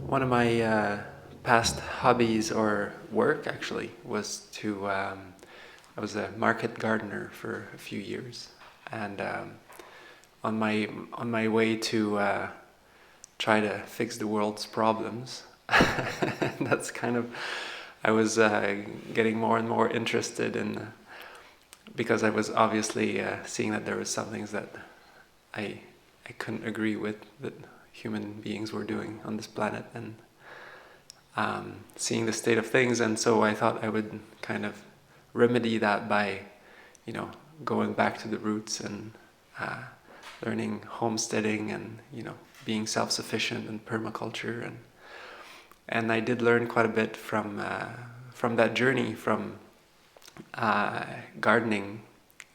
One of my past hobbies or work actually was to, I was a market gardener for a few years, and on my way to try to fix the world's problems, that's kind of, I was getting more and more interested in, because I was obviously seeing that there was some things that I couldn't agree with that human beings were doing on this planet, and seeing the state of things. And so I thought I would kind of remedy that by, going back to the roots and learning homesteading and, being self-sufficient and permaculture. And I did learn quite a bit from that journey, from gardening.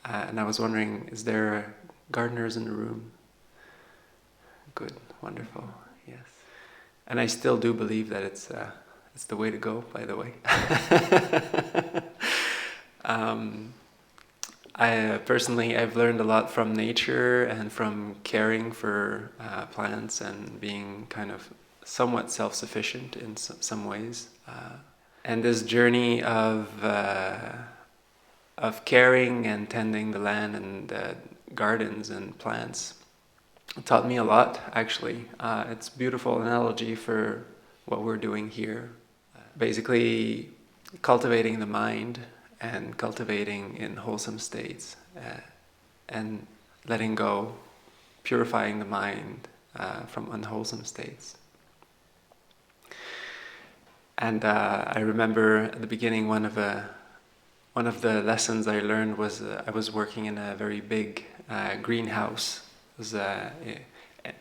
And I was wondering, is there gardeners in the room? Good, wonderful, yes. And I still do believe that it's the way to go, by the way. I've learned a lot from nature and from caring for plants and being kind of somewhat self-sufficient in some ways. And this journey of caring and tending the land and gardens and plants taught me a lot, actually. It's a beautiful analogy for what we're doing here. Basically, cultivating the mind and cultivating in wholesome states and letting go, purifying the mind from unwholesome states. And I remember at the beginning, one of the lessons I learned was I was working in a very big greenhouse.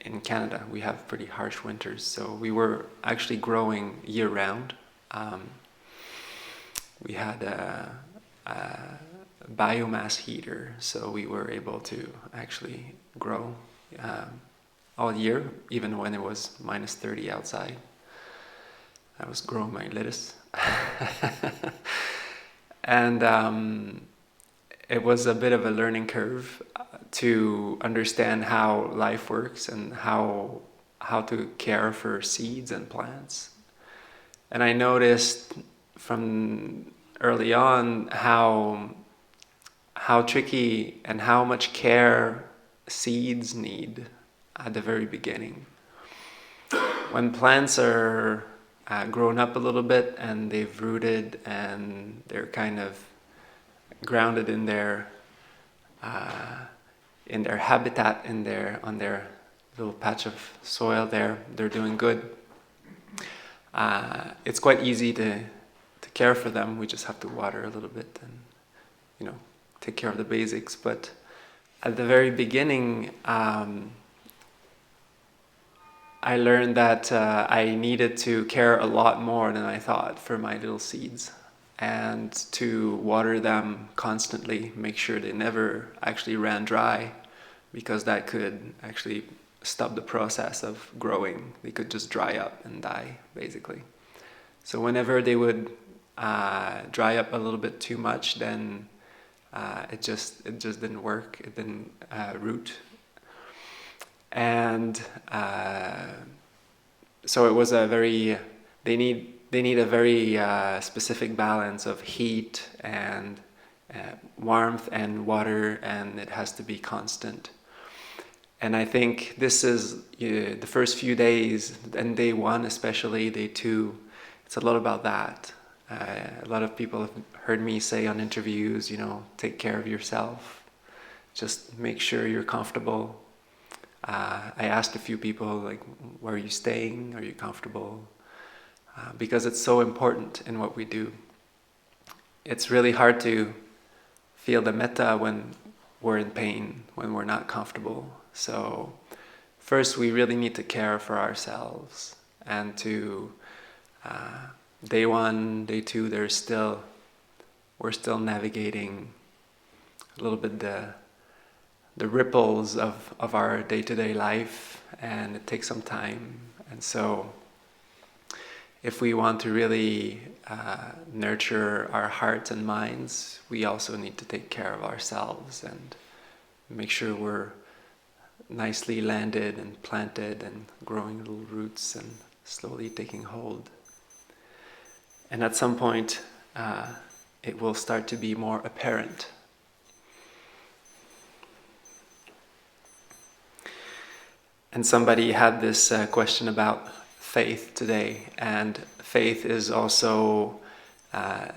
In Canada, we have pretty harsh winters, so we were actually growing year-round. We had a biomass heater, so we were able to actually grow all year, even when it was minus 30 outside. I was growing my lettuce. And it was a bit of a learning curve to understand how life works and how to care for seeds and plants. And I noticed from early on how tricky and how much care seeds need at the very beginning. When plants are grown up a little bit and they've rooted and they're kind of grounded in their habitat, on their little patch of soil there, they're doing good. It's quite easy to care for them. We just have to water a little bit and take care of the basics. But at the very beginning, I learned that I needed to care a lot more than I thought for my little seeds, and to water them constantly, make sure they never actually ran dry, because that could actually stop the process of growing. They could just dry up and die, basically. So whenever they would dry up a little bit too much, then it just didn't work. It didn't root. And so it was they need a very specific balance of heat and warmth and water, and it has to be constant. And I think this is the first few days, and day one especially, day two, it's a lot about that. A lot of people have heard me say on interviews, take care of yourself. Just make sure you're comfortable. I asked a few people, like, where are you staying? Are you comfortable? Because it's so important in what we do. It's really hard to feel the metta when we're in pain, when we're not comfortable. So first we really need to care for ourselves, and to day one, day two, we're still navigating a little bit the ripples of our day-to-day life, and it takes some time. And so if we want to really nurture our hearts and minds, we also need to take care of ourselves and make sure we're nicely landed and planted and growing little roots and slowly taking hold. And at some point, it will start to be more apparent. And somebody had this question about faith today, and faith is also a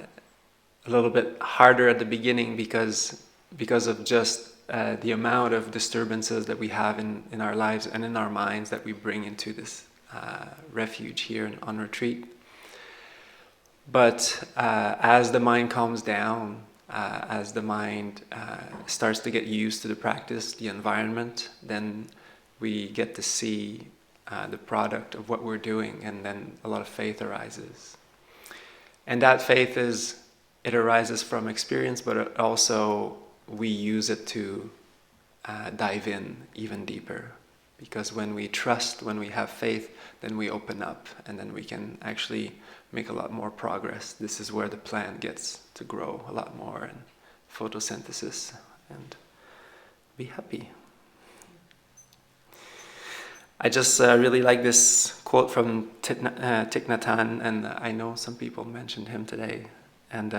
little bit harder at the beginning because of just the amount of disturbances that we have in our lives and in our minds that we bring into this refuge here on retreat. But as the mind calms down, as the mind starts to get used to the practice, the environment, then we get to see the product of what we're doing, and then a lot of faith arises. And that faith it arises from experience, but also we use it to dive in even deeper. Because when we trust, when we have faith, then we open up, and then we can actually make a lot more progress. This is where the plant gets to grow a lot more, and photosynthesis, and be happy. I just really like this quote from Thich Nhat, and I know some people mentioned him today. And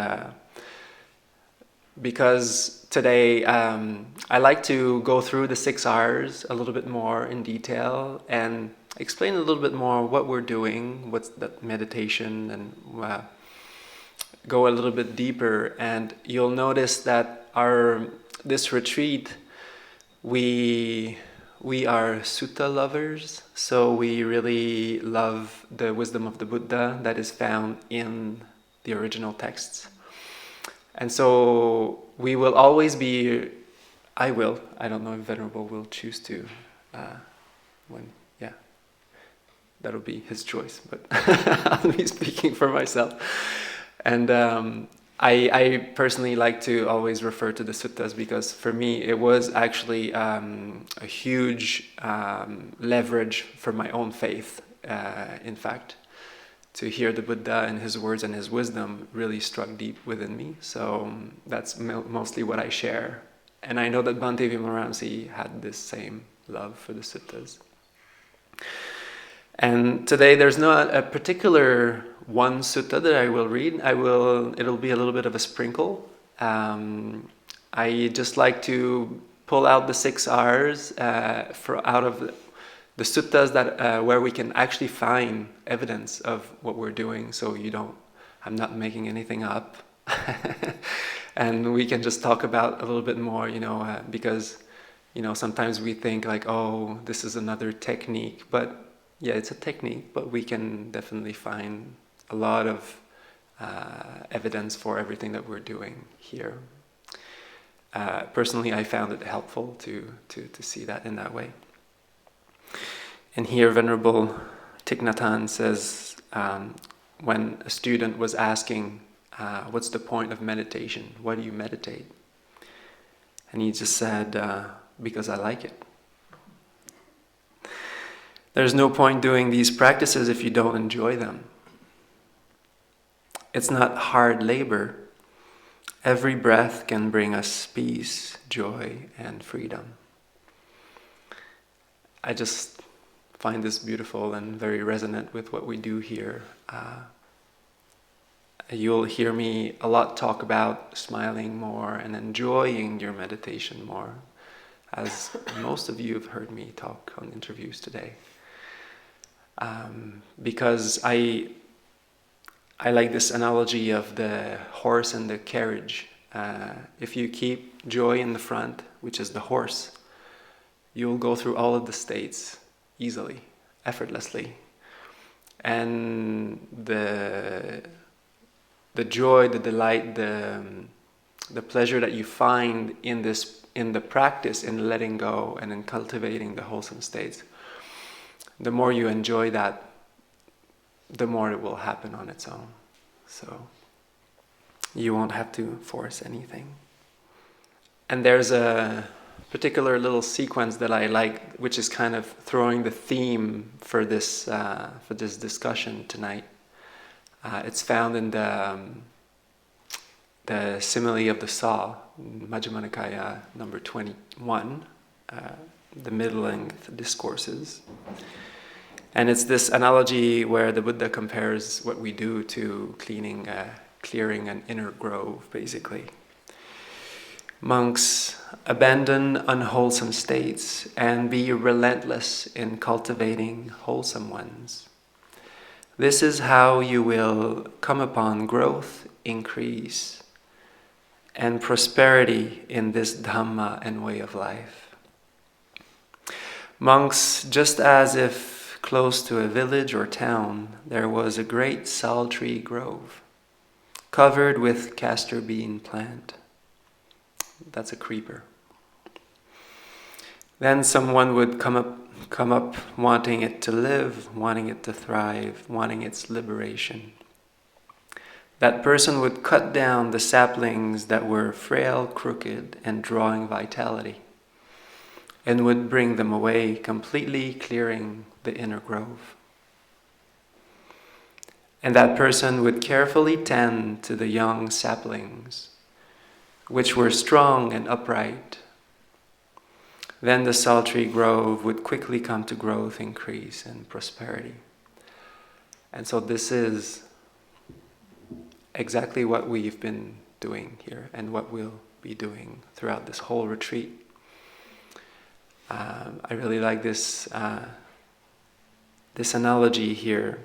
because today I like to go through the 6 R's a little bit more in detail and explain a little bit more what we're doing, what's that meditation, and go a little bit deeper. And you'll notice that this retreat, we are sutta lovers, so we really love the wisdom of the Buddha that is found in the original texts. And so we will always be, I don't know if Venerable will choose to, that'll be his choice, but I'll be speaking for myself. And I personally like to always refer to the suttas, because for me it was actually a huge leverage for my own faith. In fact, to hear the Buddha and his words and his wisdom really struck deep within me. So that's mostly what I share. And I know that Bhante Vimalaramsi had this same love for the suttas. And today there's not a particular one sutta that I will read. It'll be a little bit of a sprinkle. I just like to pull out the 6 R's out of the suttas that where we can actually find evidence of what we're doing. So I'm not making anything up. And we can just talk about a little bit more, because, sometimes we think like, oh, this is another technique. But yeah, it's a technique, but we can definitely find a lot of evidence for everything that we're doing here. Personally, I found it helpful to see that in that way. And here, Venerable Thich Nhat says, when a student was asking, what's the point of meditation? Why do you meditate? And he just said, because I like it. There's no point doing these practices if you don't enjoy them. It's not hard labor. Every breath can bring us peace, joy, and freedom. I just find this beautiful and very resonant with what we do here. You'll hear me a lot talk about smiling more and enjoying your meditation more, as most of you have heard me talk on interviews today. Because I like this analogy of the horse and the carriage. If you keep joy in the front, which is the horse, you'll go through all of the states easily, effortlessly. And the joy, the delight, the pleasure that you find in the practice, in letting go and in cultivating the wholesome states, the more you enjoy that, the more it will happen on its own. So you won't have to force anything. And there's a particular little sequence that I like, which is kind of throwing the theme for this discussion tonight. It's found in the simile of the saw, Majjhima Nikaya number 21, the middle-length discourses. And it's this analogy where the Buddha compares what we do to clearing an inner grove, basically. Monks, abandon unwholesome states and be relentless in cultivating wholesome ones. This is how you will come upon growth, increase, and prosperity in this Dhamma and way of life. Monks, just as if close to a village or town there was a great sultry grove, covered with castor bean plant. That's a creeper. Then someone would come up wanting it to live, wanting it to thrive, wanting its liberation. That person would cut down the saplings that were frail, crooked, and drawing vitality, and would bring them away, completely clearing the inner grove. And that person would carefully tend to the young saplings, which were strong and upright. Then the sultry grove would quickly come to growth, increase, and prosperity. And so this is exactly what we've been doing here and what we'll be doing throughout this whole retreat. I really like this analogy here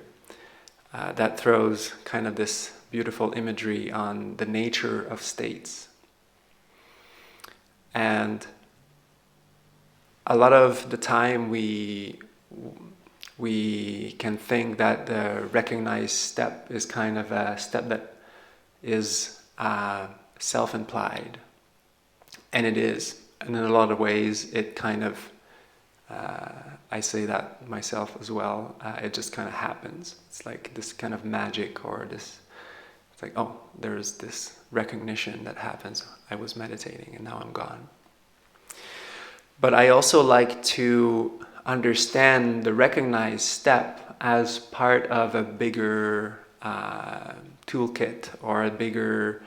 that throws kind of this beautiful imagery on the nature of states. And a lot of the time we can think that the recognized step is kind of a step that is self-implied. And it is. And in a lot of ways it kind of, I say that myself as well, it just kind of happens. It's like this kind of magic or this, it's like, oh, there's this recognition that happens. I was meditating and now I'm gone. But I also like to understand the recognized step as part of a bigger toolkit or a bigger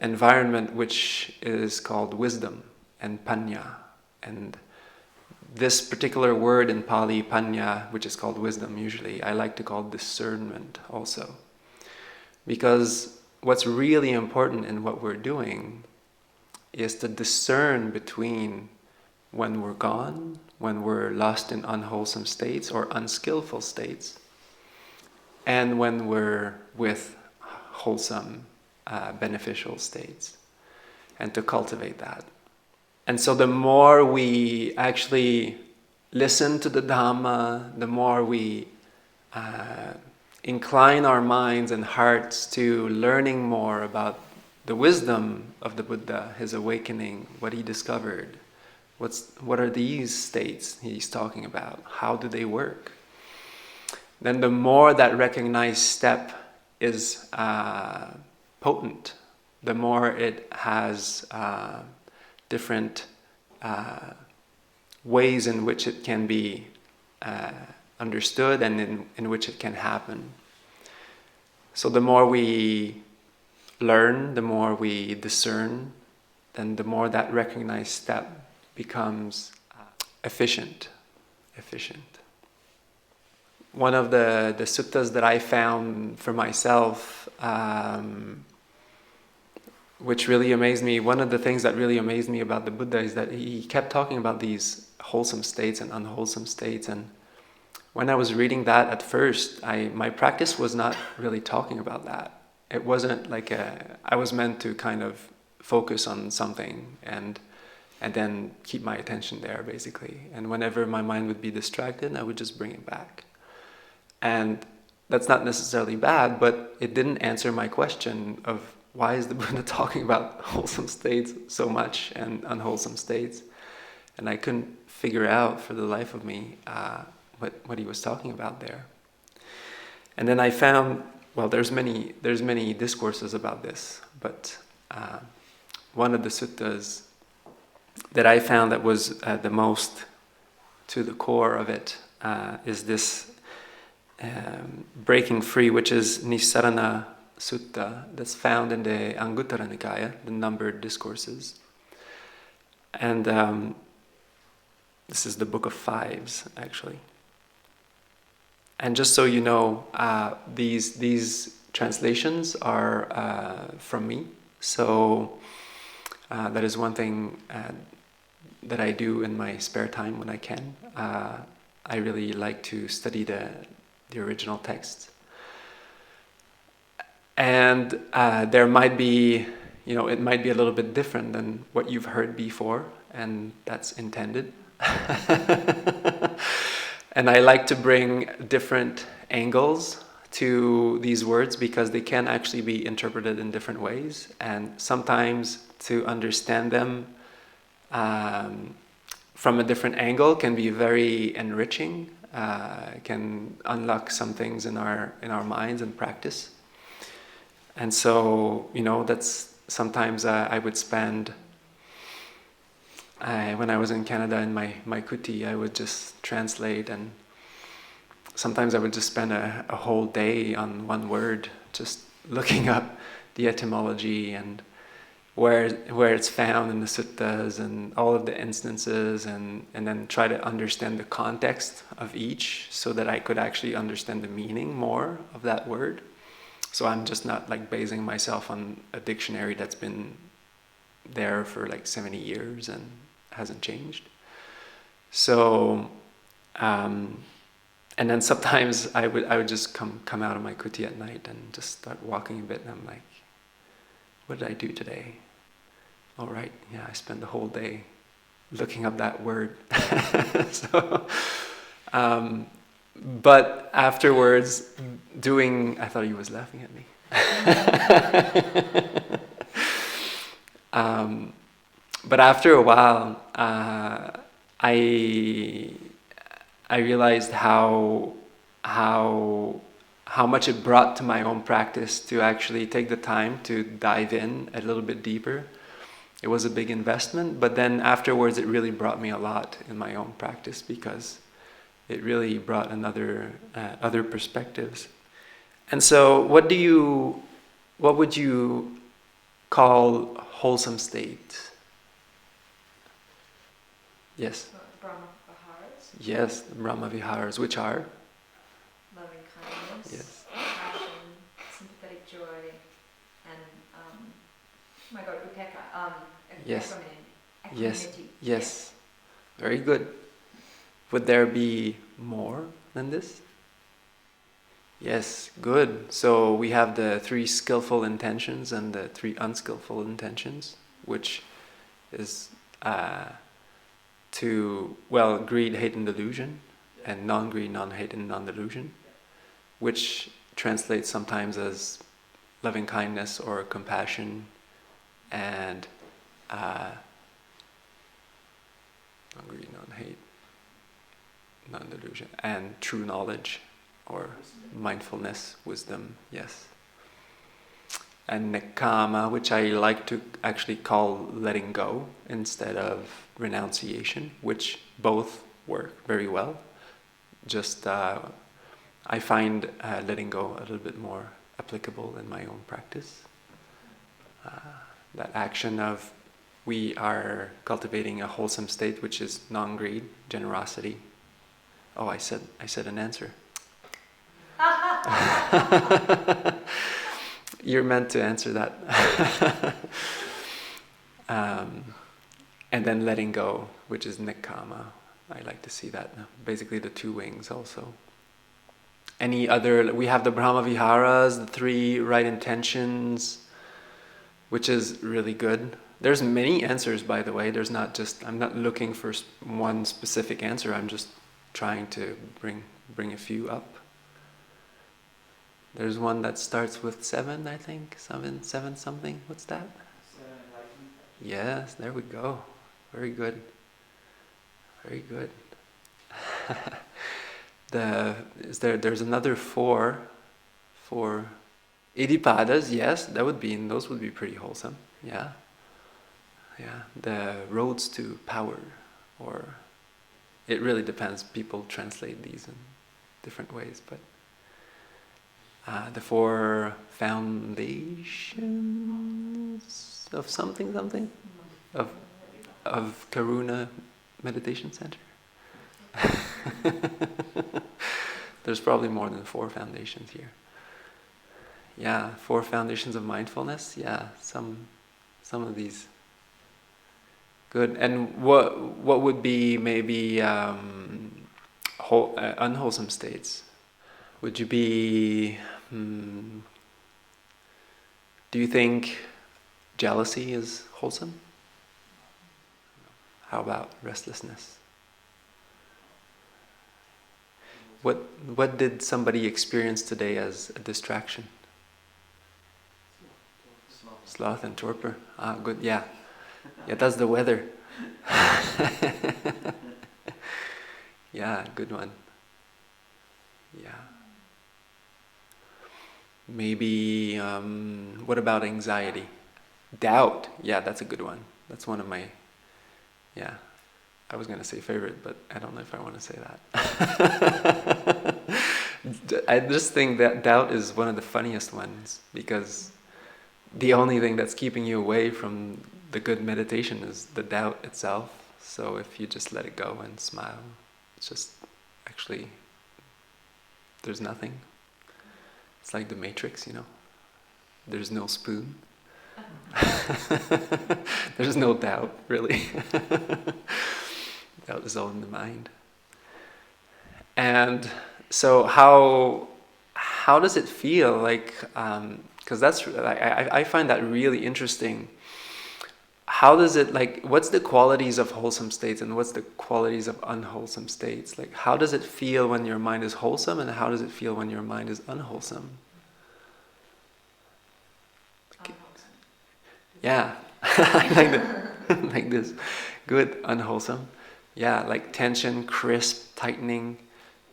environment, which is called wisdom and Paññā. And this particular word in Pali, Paññā, which is called wisdom usually, I like to call discernment also. Because what's really important in what we're doing is to discern between when we're gone, when we're lost in unwholesome states or unskillful states, and when we're with wholesome, beneficial states, and to cultivate that. And so the more we actually listen to the Dhamma, the more we incline our minds and hearts to learning more about the wisdom of the Buddha, his awakening, what he discovered. What are these states he's talking about? How do they work? Then the more that recognized step is potent, the more it has different ways in which it can be understood and in which it can happen. So the more we learn, the more we discern, then the more that recognized step becomes efficient. One of the suttas that I found for myself, which really amazed me, one of the things that really amazed me about the Buddha is that he kept talking about these wholesome states and unwholesome states. And when I was reading that at first, my practice was not really talking about that. It wasn't like I was meant to kind of focus on something and then keep my attention there, basically. And whenever my mind would be distracted, I would just bring it back. And that's not necessarily bad, but it didn't answer my question of why is the Buddha talking about wholesome states so much and unwholesome states? And I couldn't figure out for the life of me what he was talking about there. And then I found, well, there's many discourses about this, but one of the suttas that I found that was the most to the core of it is this breaking free, which is Nissarana Sutta, that's found in the Anguttara Nikaya, the numbered discourses. And this is the book of fives, actually. And just so you know, these translations are from me. So that is one thing that I do in my spare time when I can. I really like to study the original texts. And there might be, it might be a little bit different than what you've heard before, and that's intended. And I like to bring different angles to these words because they can actually be interpreted in different ways, and sometimes to understand them from a different angle can be very enriching, can unlock some things in our minds and practice. And so, that's sometimes I would spend, when I was in Canada in my kuti, I would just translate, and sometimes I would just spend a whole day on one word, just looking up the etymology and where it's found in the suttas and all of the instances, and then try to understand the context of each so that I could actually understand the meaning more of that word. So I'm just not like basing myself on a dictionary that's been there for like 70 years and hasn't changed. So, and then sometimes I would just come out of my kuti at night and just start walking a bit, and I'm like, what did I do today? All right, yeah, I spent the whole day looking up that word. So, but afterwards, I thought he was laughing at me. But after a while, I realized how much it brought to my own practice to actually take the time to dive in a little bit deeper. It was a big investment, but then afterwards it really brought me a lot in my own practice because it really brought other perspectives. And so what would you call wholesome state? Yes? Brahma Viharas. Yes, the Brahma Viharas, which are? Loving kindness, yes, compassion, sympathetic joy, and upekkha, yes, equanimity. yes, very good. Would there be more than this? Yes, good. So we have the 3 skillful intentions and the 3 unskillful intentions, which is greed, hate, and delusion, and non-greed, non-hate, and non-delusion, which translates sometimes as loving kindness or compassion, and non-greed, non-hate, non-delusion, and true knowledge, or mindfulness, wisdom, yes. And nekkhamma, which I like to actually call letting go instead of renunciation, which both work very well. Just I find letting go a little bit more applicable in my own practice. That action of we are cultivating a wholesome state, which is non-greed, generosity. Oh, I said an answer. You're meant to answer that. And then letting go, which is nekkhamma. I like to see that. Basically the 2 wings also. Any other, we have the Brahma Viharas, the 3 right intentions, which is really good. There's many answers, by the way. There's not just, I'm not looking for one specific answer. I'm just trying to bring a few up. There's one that starts with 7, I think. 7 something. What's that? 7 enlightenment. Yes, there we go. Very good. Very good. There's another 4 iddhipadas, yes, those would be pretty wholesome. Yeah. Yeah. The roads to power, or it really depends. People translate these in different ways, but the 4 foundations of something of Karuna Meditation Center. There's probably more than 4 foundations here. Yeah, 4 foundations of mindfulness. Yeah, some of these. Good. And what would be maybe unwholesome states? Would you be? Do you think jealousy is wholesome? How about restlessness? What did somebody experience today as a distraction? Sloth and torpor. Ah, good. Yeah. Yeah, that's the weather. Yeah, good one. Yeah. Maybe, what about anxiety? Doubt. Yeah, that's a good one. That's one of my, yeah. I was going to say favorite, but I don't know if I want to say that. I just think that doubt is one of the funniest ones, because the only thing that's keeping you away from the good meditation is the doubt itself. So if you just let it go and smile, it's just actually, there's nothing. It's like the Matrix, There's no spoon. There's no doubt, really. Doubt is all in the mind. And so how does it feel? Like, because I find that really interesting. How does it, what's the qualities of wholesome states and what's the qualities of unwholesome states? Like, how does it feel when your mind is wholesome, and how does it feel when your mind is unwholesome? Unwholesome. Yeah, like this. Good, unwholesome. Yeah, like tension, crisp, tightening.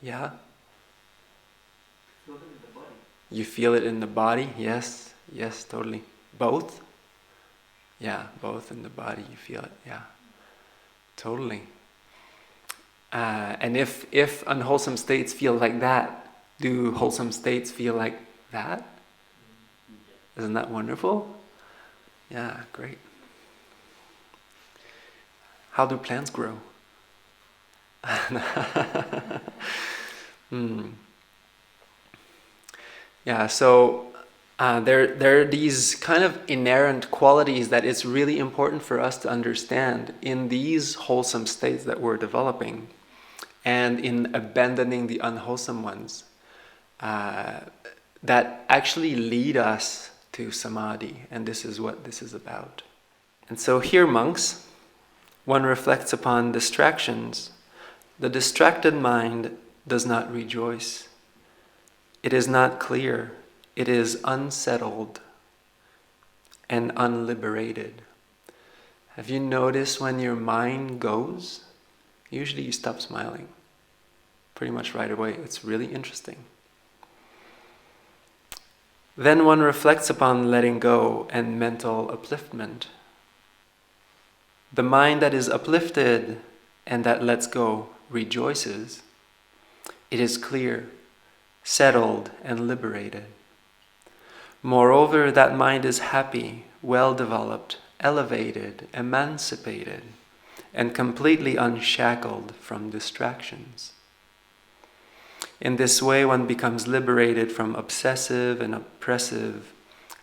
Yeah. Feel it in the body. You feel it in the body? Yes, totally. Both? Yeah, both in the body you feel it, yeah. Totally. And if unwholesome states feel like that, do wholesome states feel like that? Isn't that wonderful? Yeah, great. How do plants grow? Yeah, so there are these kind of inherent qualities that it's really important for us to understand in these wholesome states that we're developing, and in abandoning the unwholesome ones, that actually lead us to Samadhi, and this is what this is about. And so here, monks, one reflects upon distractions. The distracted mind does not rejoice. It is not clear. It is unsettled and unliberated. Have you noticed when your mind goes? Usually you stop smiling pretty much right away. It's really interesting. Then one reflects upon letting go and mental upliftment. The mind that is uplifted and that lets go rejoices. It is clear, settled, and liberated. Moreover, that mind is happy, well-developed, elevated, emancipated, and completely unshackled from distractions. In this way, one becomes liberated from obsessive and oppressive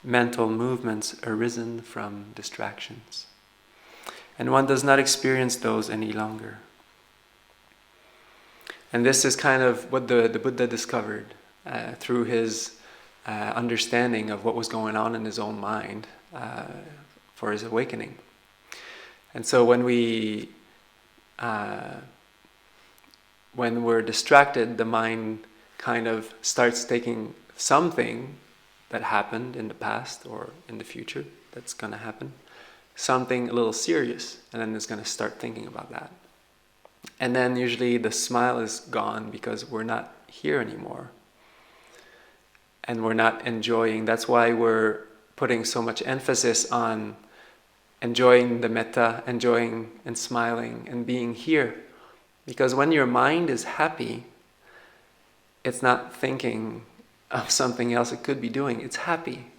mental movements arisen from distractions. And one does not experience those any longer. And this is kind of what the Buddha discovered through his understanding of what was going on in his own mind for his awakening. And so when we're distracted, the mind kind of starts taking something that happened in the past or in the future that's going to happen, something a little serious, and then it's going to start thinking about that. And then usually the smile is gone because we're not here anymore. And we're not enjoying. That's why we're putting so much emphasis on enjoying the metta, enjoying and smiling and being here. Because when your mind is happy, it's not thinking of something else it could be doing. It's happy.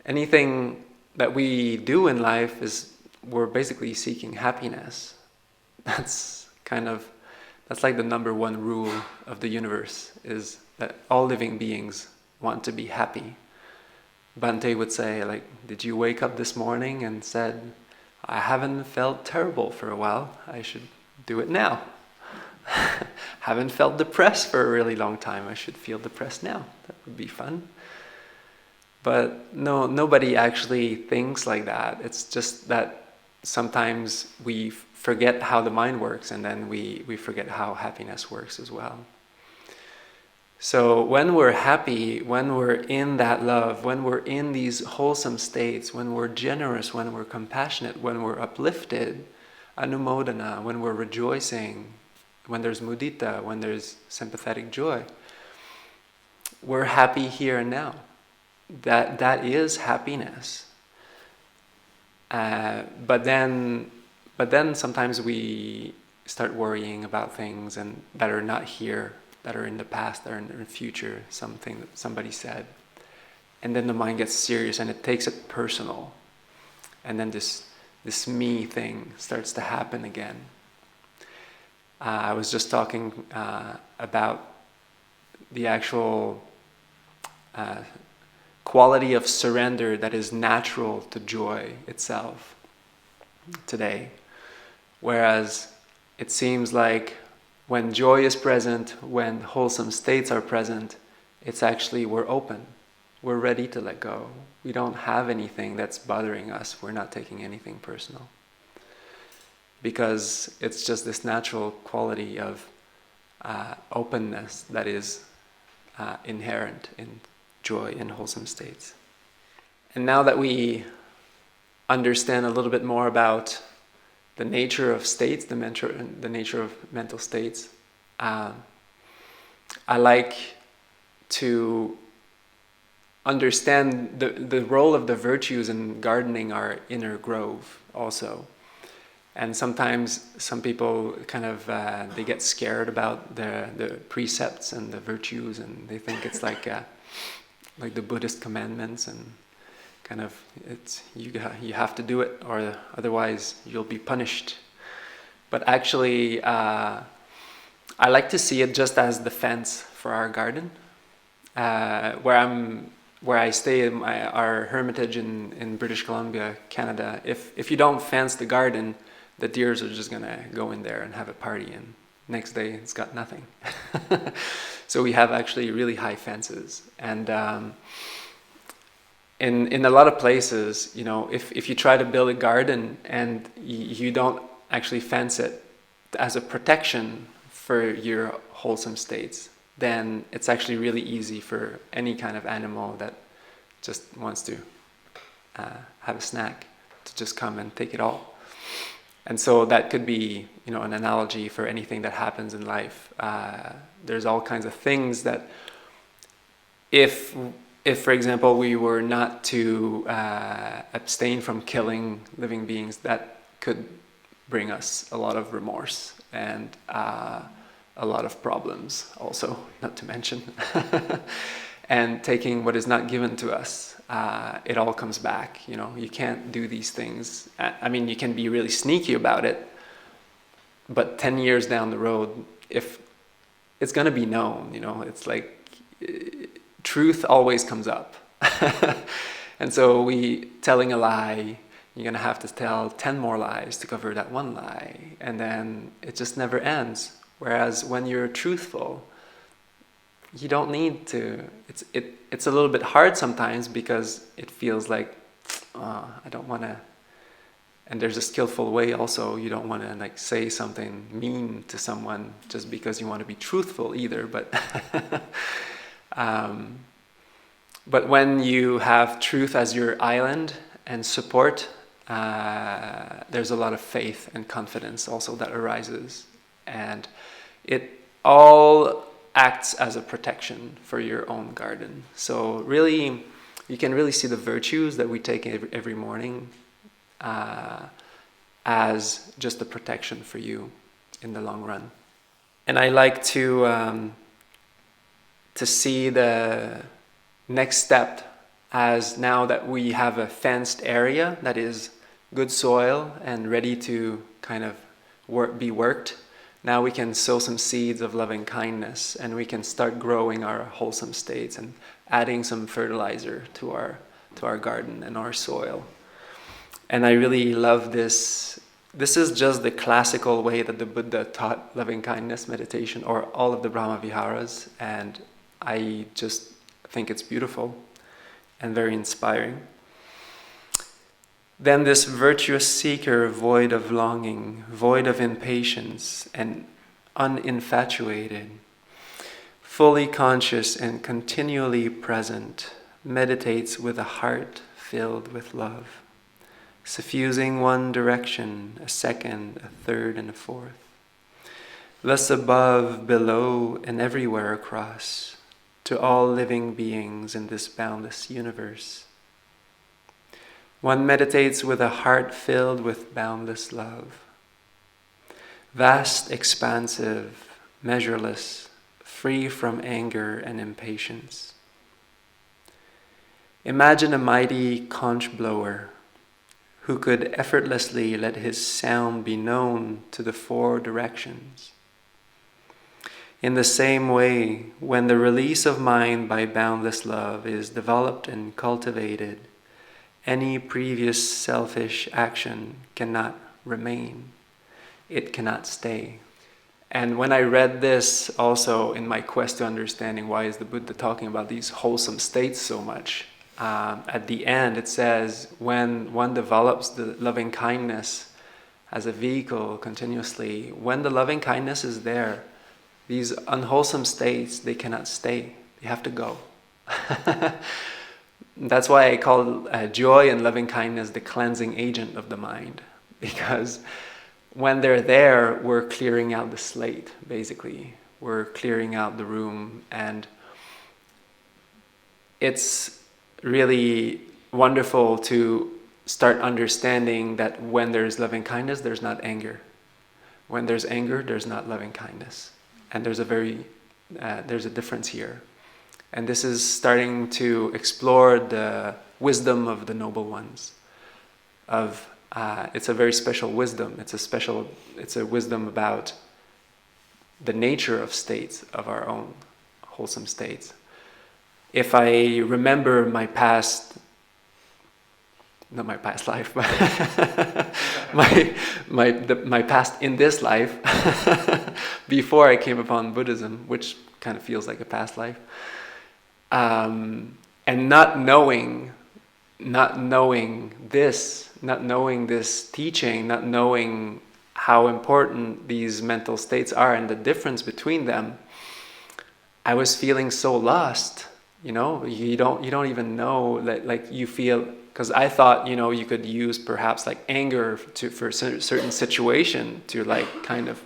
Anything that we do in life we're basically seeking happiness. That's kind of That's like the number one rule of the universe, is that all living beings want to be happy. Bhante would say, like, did you wake up this morning and said, I haven't felt terrible for a while, I should do it now. Haven't felt depressed for a really long time, I should feel depressed now. That would be fun. But no, nobody actually thinks like that. It's just that sometimes we forget how the mind works, and then we forget how happiness works as well. So when we're happy, when we're in that love, when we're in these wholesome states, when we're generous, when we're compassionate, when we're uplifted, anumodana, when we're rejoicing, when there's mudita, when there's sympathetic joy, we're happy here and now. That is happiness. But then sometimes we start worrying about things and that are not here, that are in the past, that are in the future, something that somebody said. And then the mind gets serious and it takes it personal. And then this me thing starts to happen again. I was just talking about the actual quality of surrender that is natural to joy itself today. Whereas it seems like when joy is present, when wholesome states are present, it's actually, we're open. We're ready to let go. We don't have anything that's bothering us. We're not taking anything personal. Because it's just this natural quality of openness that is inherent in joy and wholesome states. And now that we understand a little bit more about the nature of states, the nature of mental states, I like to understand the role of the virtues in gardening our inner grove also. And sometimes some people kind of, they get scared about the precepts and the virtues, and they think it's like the Buddhist commandments, and kind of it's you have to do it or otherwise you'll be punished. But actually, I like to see it just as the fence for our garden, where I stay in our hermitage in British Columbia, Canada. If you don't fence the garden, the deers are just gonna go in there and have a party, and next day it's got nothing. So we have actually really high fences, and in a lot of places, you know, if you try to build a garden and you don't actually fence it as a protection for your wholesome states, then it's actually really easy for any kind of animal that just wants to have a snack to just come and take it all. And so that could be, you know, an analogy for anything that happens in life. There's all kinds of things that if for example, we were not to abstain from killing living beings, that could bring us a lot of remorse and a lot of problems also, not to mention. And taking what is not given to us, it all comes back. You know, you can't do these things. I mean, you can be really sneaky about it, but 10 years down the road, if it's going to be known, you know, it's like truth always comes up. And so telling a lie, you're going to have to tell 10 more lies to cover that one lie, and then it just never ends. Whereas when you're truthful, you don't need to. It's a little bit hard sometimes because it feels like, I don't want to. And there's a skillful way also. You don't want to like say something mean to someone just because you want to be truthful either. But but when you have truth as your island and support, there's a lot of faith and confidence also that arises, and it all acts as a protection for your own garden. So really, you can really see the virtues that we take every morning as just a protection for you in the long run. And I like to see the next step as, now that we have a fenced area that is good soil and ready to kind of be worked, now we can sow some seeds of loving kindness, and we can start growing our wholesome states and adding some fertilizer to our garden and our soil. And I really love this. This is just the classical way that the Buddha taught loving kindness meditation, or all of the Brahma Viharas, and I just think it's beautiful and very inspiring. Then this virtuous seeker, void of longing, void of impatience, and uninfatuated, fully conscious and continually present, meditates with a heart filled with love, suffusing one direction, a second, a third, and a fourth, thus above, below, and everywhere across, to all living beings in this boundless universe. One meditates with a heart filled with boundless love, vast, expansive, measureless, free from anger and impatience. Imagine a mighty conch blower who could effortlessly let his sound be known to the four directions. In the same way, when the release of mind by boundless love is developed and cultivated, any previous selfish action cannot remain. It cannot stay. And when I read this also in my quest to understanding why is the Buddha talking about these wholesome states so much, at the end it says when one develops the loving kindness as a vehicle continuously, when the loving kindness is there, these unwholesome states, they cannot stay. They have to go. That's why I call joy and loving kindness the cleansing agent of the mind. Because when they're there, we're clearing out the slate, basically. We're clearing out the room. And it's really wonderful to start understanding that when there's loving kindness, there's not anger. When there's anger, there's not loving kindness. And there's a difference here. And this is starting to explore the wisdom of the noble ones. It's a very special wisdom. It's a wisdom about the nature of states, of our own wholesome states. If I remember my past, not my past life, but my past in this life, before I came upon Buddhism, which kind of feels like a past life, and not knowing this teaching, not knowing how important these mental states are and the difference between them, I was feeling so lost. You don't even know that, like, you feel, because I thought, you could use perhaps like anger for a certain situation to like kind of,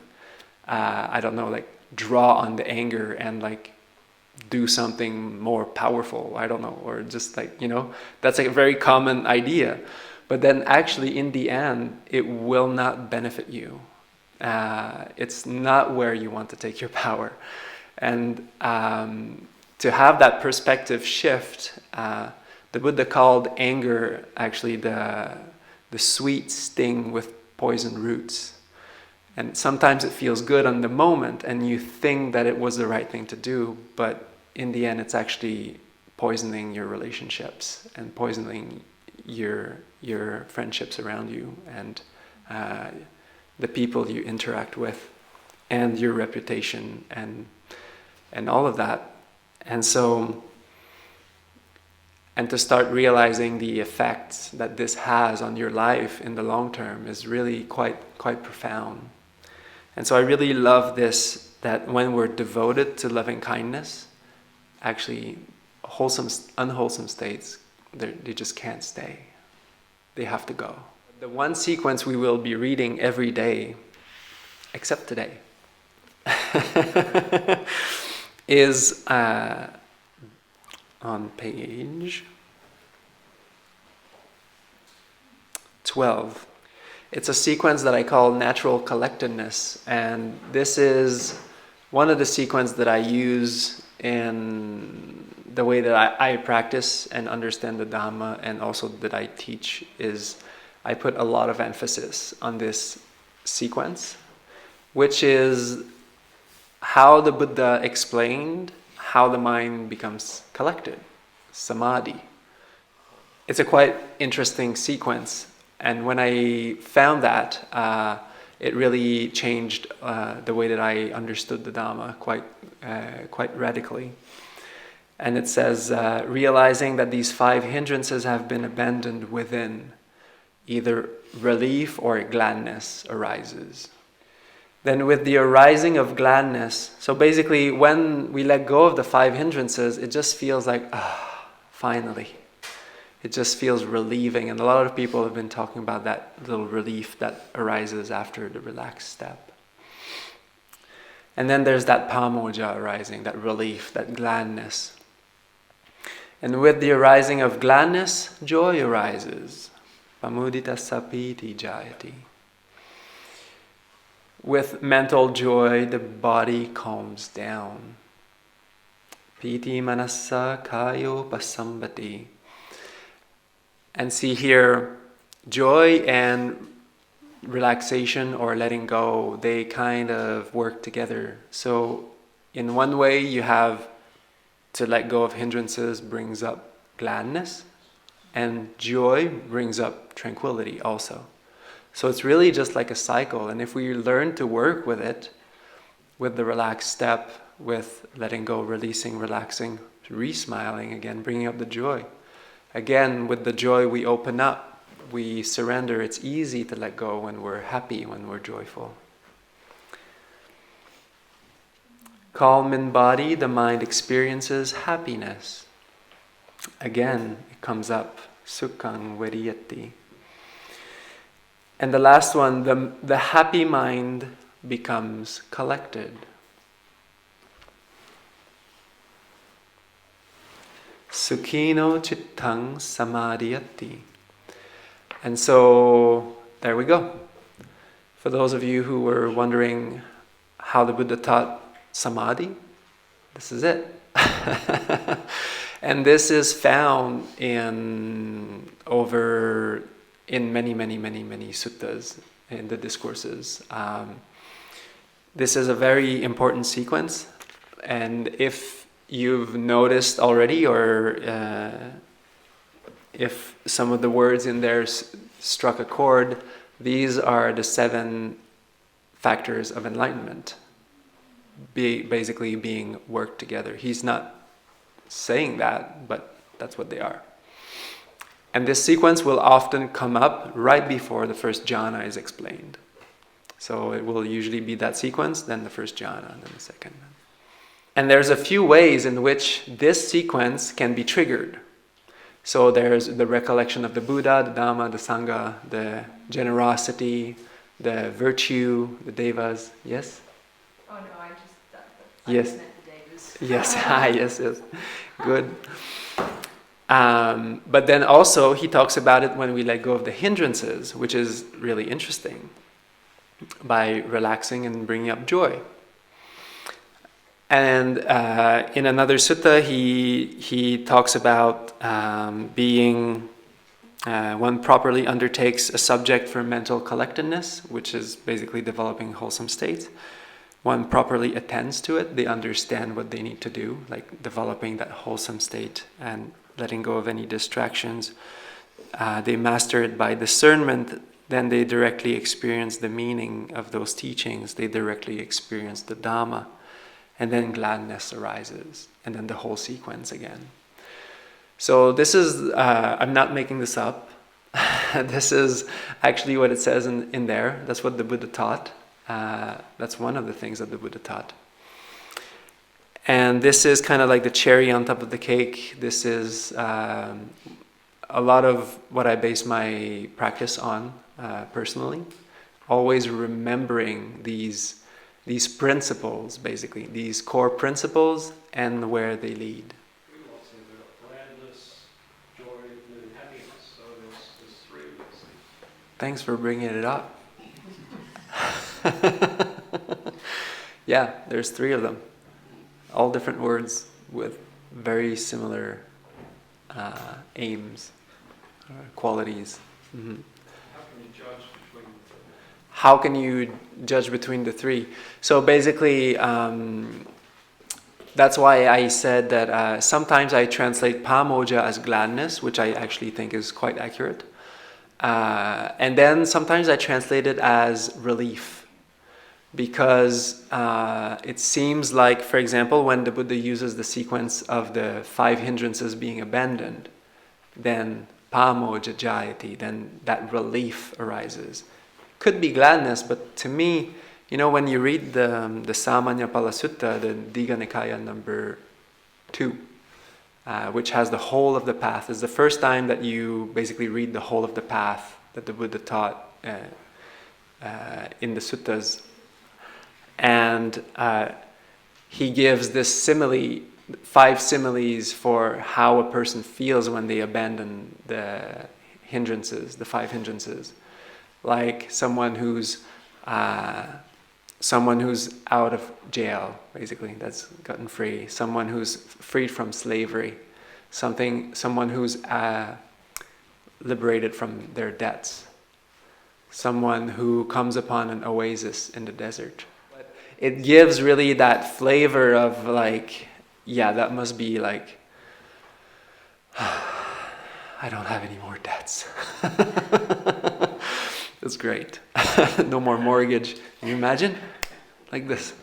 like draw on the anger and like do something more powerful, I don't know, or just like, that's like a very common idea. But then actually in the end, it will not benefit you. It's not where you want to take your power. And to have that perspective shift, the Buddha called anger actually the sweet sting with poison roots. And sometimes it feels good on the moment and you think that it was the right thing to do, but in the end it's actually poisoning your relationships and poisoning your friendships around you and the people you interact with and your reputation and all of that. And so, and to start realizing the effects that this has on your life in the long term is really quite profound. And so I really love this, that when we're devoted to loving kindness, actually unwholesome states, they just can't stay. They have to go. The one sequence we will be reading every day, except today, is on page 12. It's a sequence that I call natural collectedness, and this is one of the sequences that I use in the way that I practice and understand the Dhamma, and also that I teach, is I put a lot of emphasis on this sequence. which is how the Buddha explained how the mind becomes collected, Samādhi. It's a quite interesting sequence, and when I found that, it really changed the way that I understood the Dhamma quite radically. And it says, realizing that these 5 hindrances have been abandoned within, either relief or gladness arises. Then with the arising of gladness, so basically when we let go of the 5 hindrances, it just feels like, finally. It just feels relieving, and a lot of people have been talking about that little relief that arises after the relaxed step. And then there's that pamoja arising, that relief, that gladness. And with the arising of gladness, joy arises. Pamudita sapiti jayati. With mental joy, the body calms down. Piti manassa kayo pasambati. And see here, joy and relaxation or letting go, they kind of work together. So in one way, you have to let go of hindrances brings up gladness, and joy brings up tranquility also. So it's really just like a cycle, and if we learn to work with it, with the relaxed step, with letting go, releasing, relaxing, re-smiling again, bringing up the joy. Again, with the joy we open up, we surrender. It's easy to let go when we're happy, when we're joyful. Calm in body, the mind experiences happiness. Again, it comes up, sukhang vediyati. And the last one, the happy mind becomes collected. Sukhino chittang samadhiyati. And so, there we go. For those of you who were wondering how the Buddha taught Samādhi, this is it. And this is found in many, many, many, many suttas, in the discourses. This is a very important sequence, and if you've noticed already, or if some of the words in there struck a chord, these are the 7 factors of enlightenment, basically being worked together. He's not saying that, but that's what they are. And this sequence will often come up right before the first jhana is explained. So it will usually be that sequence, then the first jhana, and then the second. And there's a few ways in which this sequence can be triggered. So there's the recollection of the Buddha, the Dhamma, the Sangha, the generosity, the virtue, the devas. Yes? Oh no, I just yes. meant the devas. Yes, yes. Good. But then also he talks about it when we let go of the hindrances, which is really interesting, by relaxing and bringing up joy. And in another sutta, he talks about being one properly undertakes a subject for mental collectedness, which is basically developing wholesome states. One properly attends to it. They understand what they need to do, like developing that wholesome state and letting go of any distractions. They master it by discernment. Then they directly experience the meaning of those teachings. They directly experience the Dhamma. And then gladness arises, and then the whole sequence again. So this is, I'm not making this up. This is actually what it says in there. That's what the Buddha taught. That's one of the things that the Buddha taught. And this is kind of like the cherry on top of the cake. This is a lot of what I base my practice on personally. Always remembering these principles, basically, these core principles and where they lead. We also got gladness, joy, and happiness. So there's 3 of those things. Thanks for bringing it up. Yeah, there's 3 of them. All different words with very similar aims, qualities. Mm-hmm. How can you judge between the 3? how can you judge between the three? So basically, that's why I said that sometimes I translate pamoja as gladness, which I actually think is quite accurate. And then sometimes I translate it as relief, because it seems like, for example, when the Buddha uses the sequence of the 5 hindrances being abandoned, then pamoja jayati, then that relief arises. Could be gladness, but to me, when you read the Samanyapala Sutta, the Digha Nikaya number 2, which has the whole of the path, is the first time that you basically read the whole of the path that the Buddha taught in the suttas. And he gives this simile, 5 similes for how a person feels when they abandon the hindrances, the 5 hindrances. Like someone who's out of jail, basically, that's gotten free. Someone who's freed from slavery. Someone who's liberated from their debts. Someone who comes upon an oasis in the desert. It gives really that flavor of like, yeah, that must be like, I don't have any more debts. That's great. No more mortgage. Can you imagine? Like this.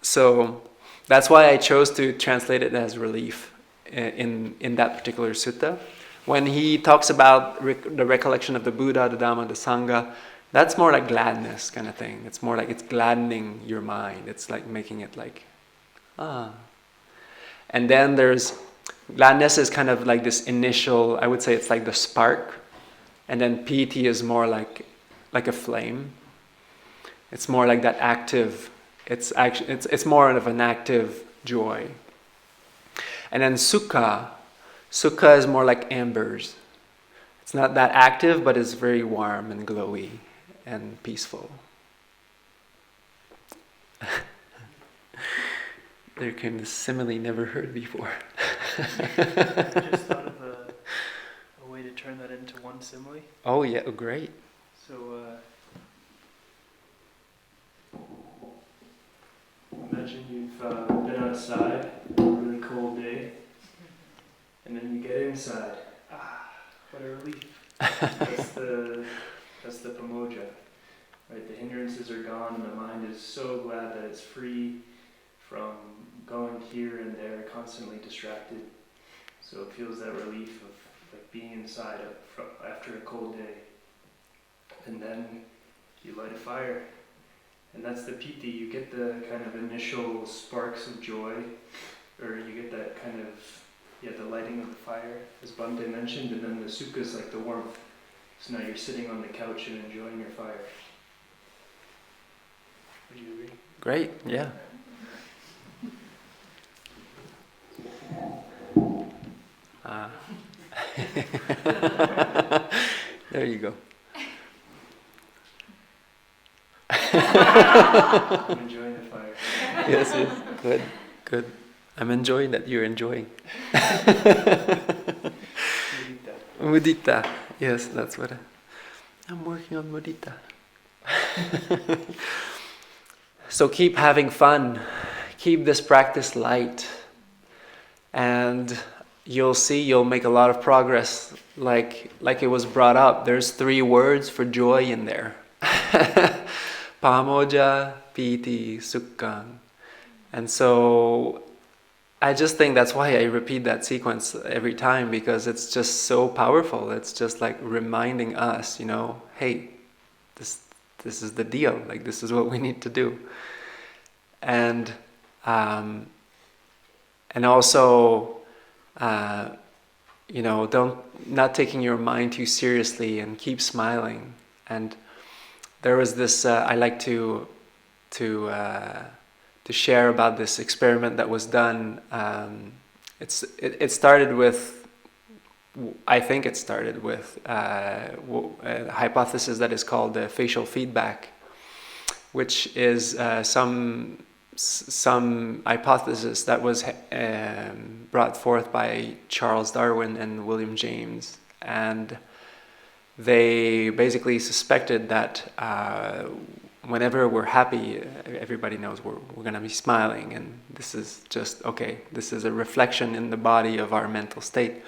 So that's why I chose to translate it as relief in that particular sutta. When he talks about the recollection of the Buddha, the Dhamma, the Sangha, that's more like gladness kind of thing. It's more like it's gladdening your mind. It's like making it like, And then there's, gladness is kind of like this initial, I would say it's like the spark. And then piti is more like a flame. It's more like that active, it's more of an active joy. And then sukha is more like embers. It's not that active, but it's very warm and glowy and peaceful. There came this simile never heard before. I just thought of a way to turn that into one simile. Oh yeah, great. So imagine you've been outside on a really cold day, and then you get inside. What a relief. That's the pamoja. Right? The hindrances are gone and the mind is so glad that it's free from going here and there, constantly distracted. So it feels that relief of like being inside after a cold day. And then you light a fire. And that's the piti. You get the kind of initial sparks of joy, or you get that kind of, the lighting of the fire, as Bhante mentioned, and then the sukha is like the warmth. So now you're sitting on the couch and enjoying your fire. Would you agree? Great, yeah. There you go. I'm enjoying the fire. Yes, good. I'm enjoying that you're enjoying. Mudita. Yes, that's what I'm working on mudita. So keep having fun. Keep this practice light. And you'll see you'll make a lot of progress. Like it was brought up, there's 3 words for joy in there. Pamoja, piti, sukha. And so I just think that's why I repeat that sequence every time, because it's just so powerful. It's just like reminding us, hey, this is the deal. Like, this is what we need to do. And also, not taking your mind too seriously and keep smiling. And there was this, I like to share about this experiment that was done. It started with, I think it started with a hypothesis that is called facial feedback, which is some hypothesis that was brought forth by Charles Darwin and William James. And they basically suspected that whenever we're happy, everybody knows we're going to be smiling, and this is just, okay, this is a reflection in the body of our mental state.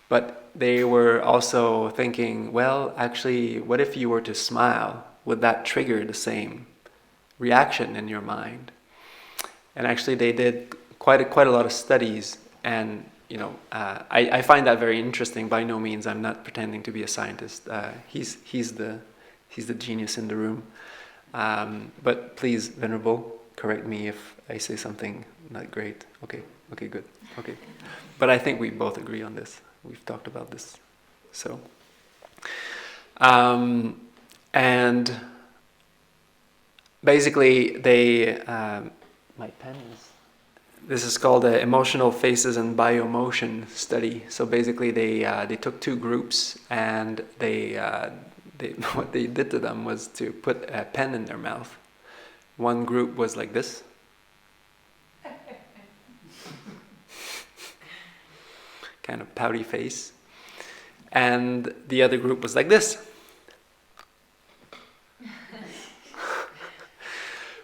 But they were also thinking, well, actually, what if you were to smile? Would that trigger the same reaction in your mind? And actually they did quite a lot of studies, and I find that very interesting. By no means I'm not pretending to be a scientist. He's the genius in the room. But please, Venerable, correct me if I say something not great. Okay, good. Okay. But I think we both agree on this. We've talked about this. So, and basically they, my pen is, this is called the Emotional Faces and Biomotion Study. So basically they took two groups, and they what they did to them was to put a pen in their mouth. One group was like this. Kind of pouty face. And the other group was like this.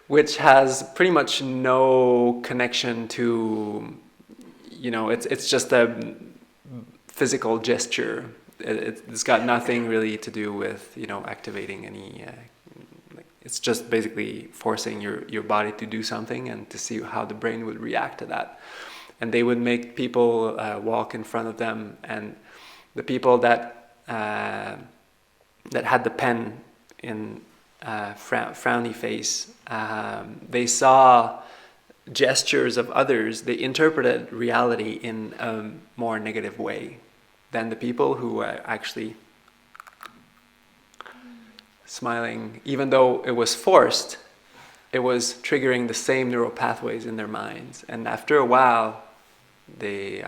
Which has pretty much no connection to, it's just a physical gesture. It's got nothing really to do with, activating any, it's just basically forcing your body to do something and to see how the brain would react to that. And they would make people walk in front of them, and the people that had the pen in frowny face, they saw gestures of others. They interpreted reality in a more negative way than the people who were actually smiling. Even though it was forced, it was triggering the same neural pathways in their minds. And after a while, they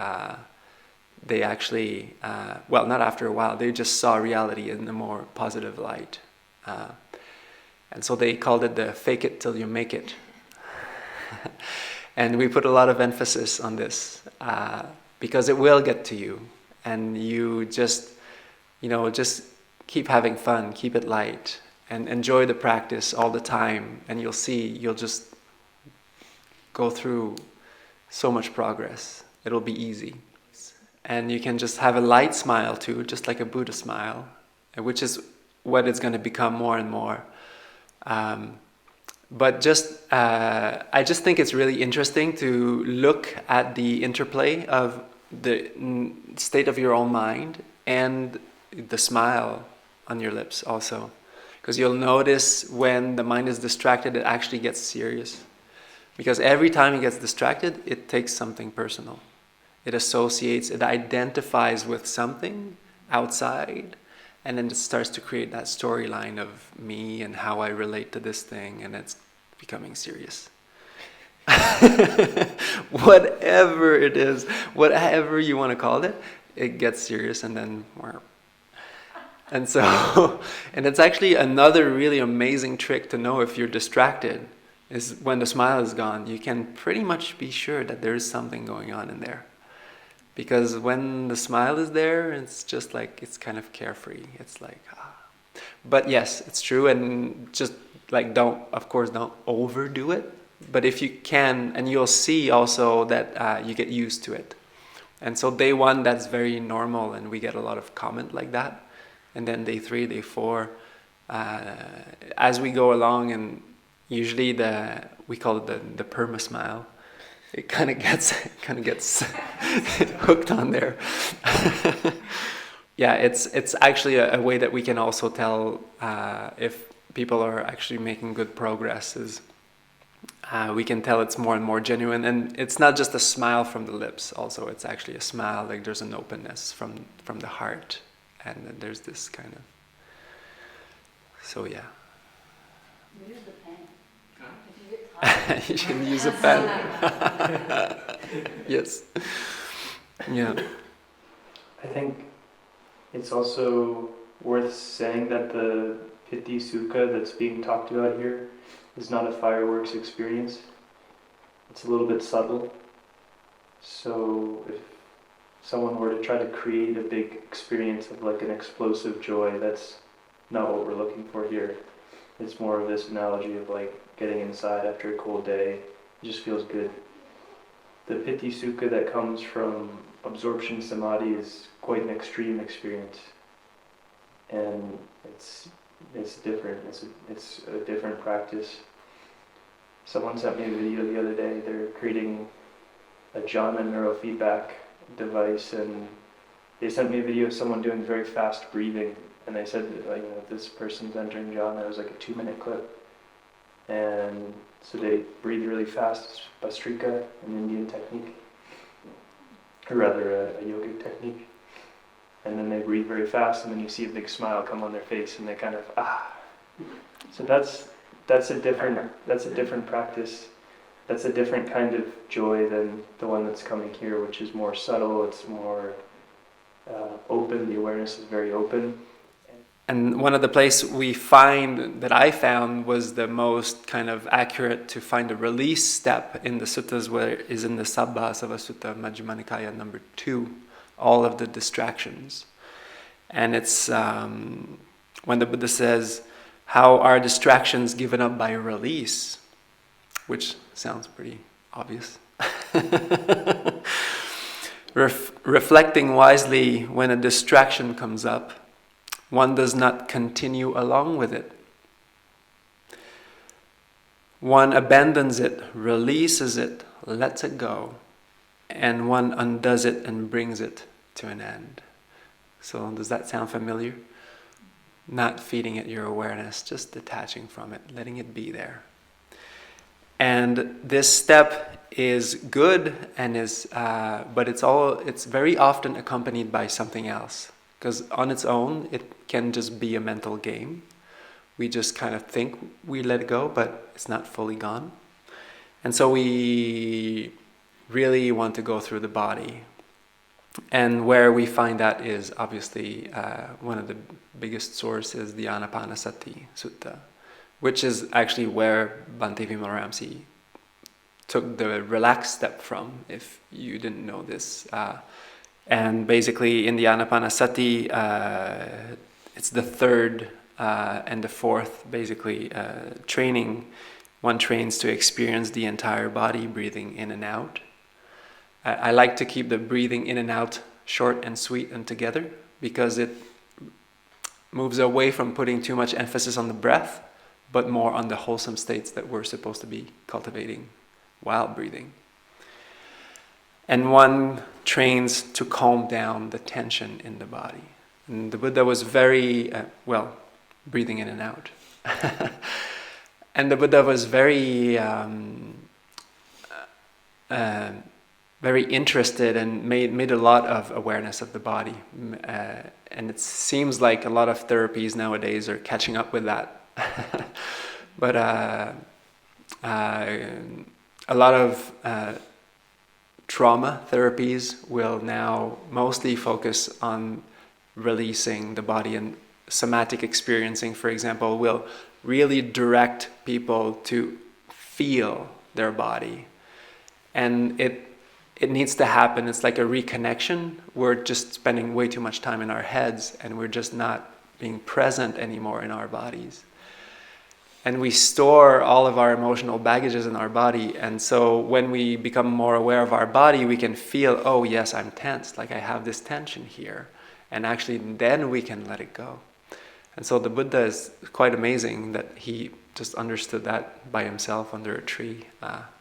actually, not after a while, they just saw reality in a more positive light. And so they called it the fake it till you make it. And we put a lot of emphasis on this because it will get to you. And you just keep having fun, keep it light, and enjoy the practice all the time. And you'll see, you'll just go through so much progress. It'll be easy. And you can just have a light smile too, just like a Buddha smile, which is what it's going to become more and more. But I just think it's really interesting to look at the interplay of the state of your own mind and the smile on your lips also. Because you'll notice when the mind is distracted, it actually gets serious. Because every time it gets distracted, it takes something personal. It associates, it identifies with something outside, and then it starts to create that storyline of me and how I relate to this thing, and it's becoming serious. Whatever it is, whatever you want to call it, it gets serious, and then and so, and it's actually another really amazing trick to know if you're distracted, is when the smile is gone, you can pretty much be sure that there is something going on in there. Because when the smile is there, it's just like, it's kind of carefree. It's like, But yes, it's true, and just like don't overdo it. But if you can, and you'll see also that you get used to it. And so day one, that's very normal, and we get a lot of comment like that. And then day 3, day 4, as we go along, and usually we call it the perma smile. It kind of gets hooked on there. Yeah, it's actually a way that we can also tell if people are actually making good progress. Is we can tell it's more and more genuine, and it's not just a smile from the lips. Also, it's actually a smile, like there's an openness from the heart, and then there's this kind of. So yeah. Use the pen. You should use a pen. Yes. Yeah. I think it's also worth saying that the Piti Sukha that's being talked about here is not a fireworks experience. It's a little bit subtle. So if someone were to try to create a big experience of like an explosive joy, that's not what we're looking for here. It's more of this analogy of like getting inside after a cold day. It just feels good. The piti sukha that comes from absorption samadhi is quite an extreme experience, and it's different. It's a different practice. Someone sent me a video the other day. They're creating a jhana neurofeedback device, and they sent me a video of someone doing very fast breathing, and they said that, like, this person's entering jhana. It was like a 2-minute clip, and so they breathe really fast, Bastrika, an Indian technique, or rather a yogic technique, and then they breathe very fast, and then you see a big smile come on their face, and they kind of So that's a different practice. That's a different kind of joy than the one that's coming here, which is more subtle. It's more open. The awareness is very open. And one of the places that I found was the most kind of accurate to find a release step in the suttas is in the Sabbasava Sutta, Majjhima Nikaya number 2, all of the distractions. And it's when the Buddha says, how are distractions given up by release? Which sounds pretty obvious. Reflecting wisely, when a distraction comes up, one does not continue along with it. One abandons it, releases it, lets it go, and one undoes it and brings it to an end. So does that sound familiar? Not feeding it your awareness, just detaching from it, letting it be there. And this step is good, and but it's very often accompanied by something else. Because on its own, it can just be a mental game. We just kind of think we let it go, but it's not fully gone. And so we really want to go through the body. And where we find that is obviously one of the biggest sources, the Anapanasati Sutta, which is actually where Bhante Vimalaramsi took the relaxed step from, if you didn't know this. And basically in the Anapanasati, it's the third and the fourth, basically, training. One trains to experience the entire body, breathing in and out. I like to keep the breathing in and out short and sweet and together, because it moves away from putting too much emphasis on the breath, but more on the wholesome states that we're supposed to be cultivating while breathing. And one trains to calm down the tension in the body. And the Buddha was very, breathing in and out. And the Buddha was very interested and made a lot of awareness of the body. And it seems like a lot of therapies nowadays are catching up with that. But a lot of trauma therapies will now mostly focus on releasing the body, and somatic experiencing, for example, will really direct people to feel their body. And it needs to happen. It's like a reconnection. We're just spending way too much time in our heads, and we're just not being present anymore in our bodies. And we store all of our emotional baggages in our body. And so when we become more aware of our body, we can feel, oh yes, I'm tense, like I have this tension here. And actually then we can let it go. And so the Buddha is quite amazing that he just understood that by himself under a tree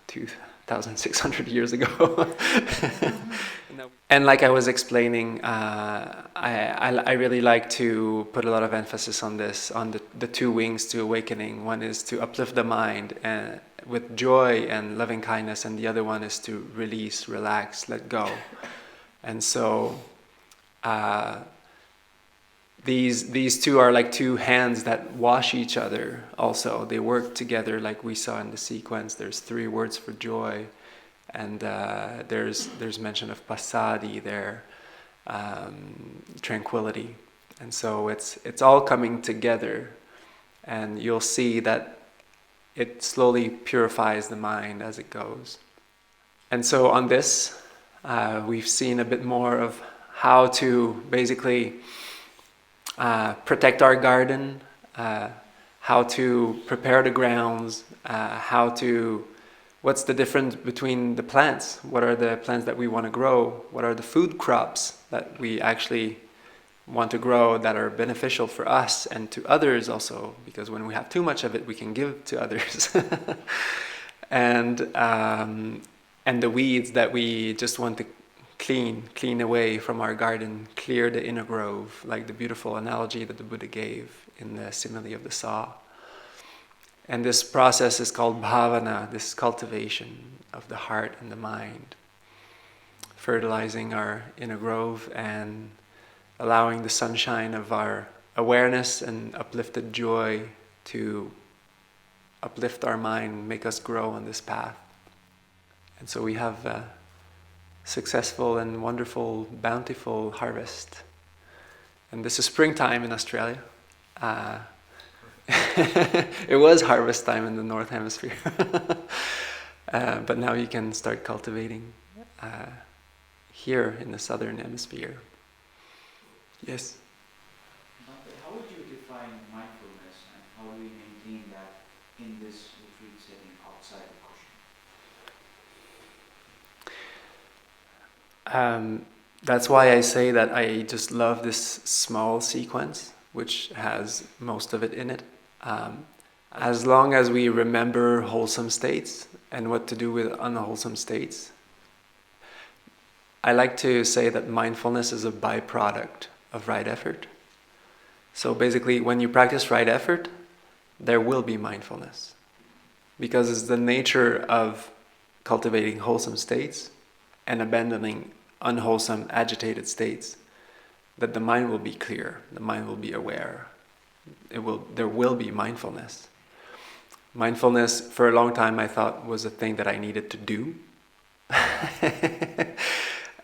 2,600 years ago. And like I was explaining, I really like to put a lot of emphasis on this, on the two wings to awakening. One is to uplift the mind with joy and loving kindness, and the other one is to release, relax, let go. And so these two are like two hands that wash each other also. They work together, like we saw in the sequence. There's 3 words for joy. And there's mention of passaddhi there, tranquility. And so it's all coming together, and you'll see that it slowly purifies the mind as it goes. And so on this, We've seen a bit more of how to basically protect our garden, how to prepare the grounds, what's the difference between the plants, what are the plants that we want to grow, what are the food crops that we actually want to grow that are beneficial for us and to others also, because when we have too much of it, we can give to others. And the weeds that we just want to clean away from our garden, clear the inner grove, like the beautiful analogy that the Buddha gave in the simile of the saw. And this process is called bhavana, this cultivation of the heart and the mind, fertilizing our inner grove and allowing the sunshine of our awareness and uplifted joy to uplift our mind, make us grow on this path. And so we have a successful and wonderful, bountiful harvest. And this is springtime in Australia. It was harvest time in the North Hemisphere. But now you can start cultivating here in the Southern Hemisphere. Yes? Bhante, how would you define mindfulness and how do we maintain that in this retreat setting outside the cushion? That's why I say that I just love this small sequence, which has most of it in it. As long as we remember wholesome states and what to do with unwholesome states, I like to say that mindfulness is a byproduct of right effort. So basically, when you practice right effort, there will be mindfulness. Because it's the nature of cultivating wholesome states and abandoning unwholesome, agitated states, that the mind will be clear, the mind will be aware. There will be mindfulness. Mindfulness, for a long time, I thought was a thing that I needed to do.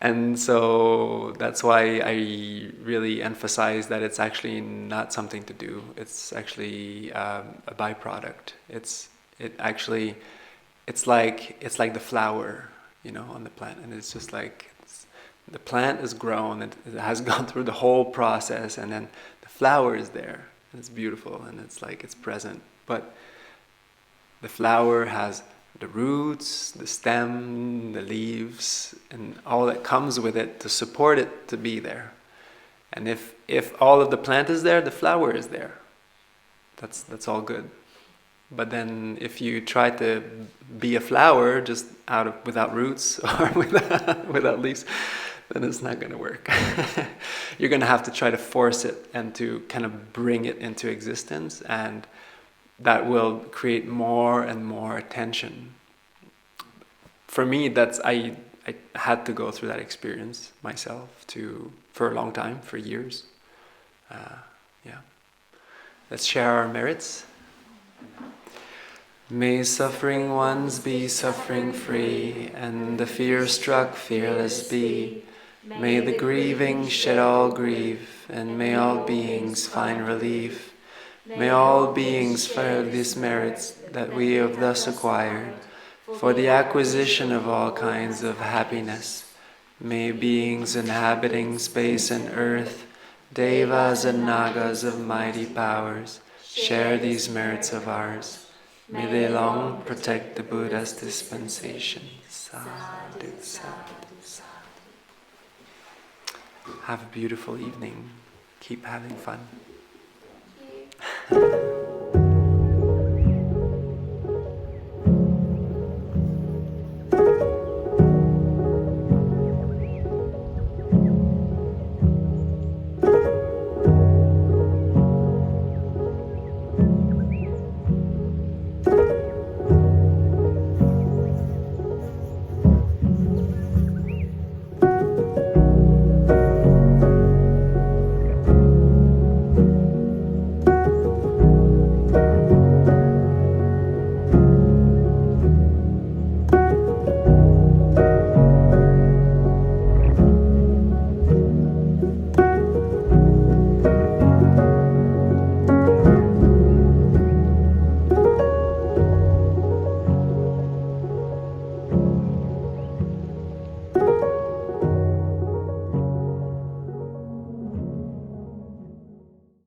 And so that's why I really emphasize that it's actually not something to do. It's actually a byproduct. It's like the flower, on the plant, and it's just like the plant is grown. It has gone through the whole process, and then the flower is there. And it's beautiful, and it's like it's present. But the flower has the roots, the stem, the leaves, and all that comes with it to support it to be there. And if all of the plant is there, the flower is there. That's all good. But then if you try to be a flower just without roots or without leaves, then it's not going to work. You're going to have to try to force it and to kind of bring it into existence, and that will create more and more attention. For me, I had to go through that experience myself for a long time, for years. Let's share our merits. May suffering ones be suffering free, and the fear-struck fearless be. May the grieving shed all grief, and may all beings find relief. May all beings fare these merits that we have thus acquired, for the acquisition of all kinds of happiness. May beings inhabiting space and earth, devas and nagas of mighty powers, share these merits of ours. May they long protect the Buddha's dispensation. Sadhu, sadhu, sadhu. Have a beautiful evening. Keep having fun. Thank you.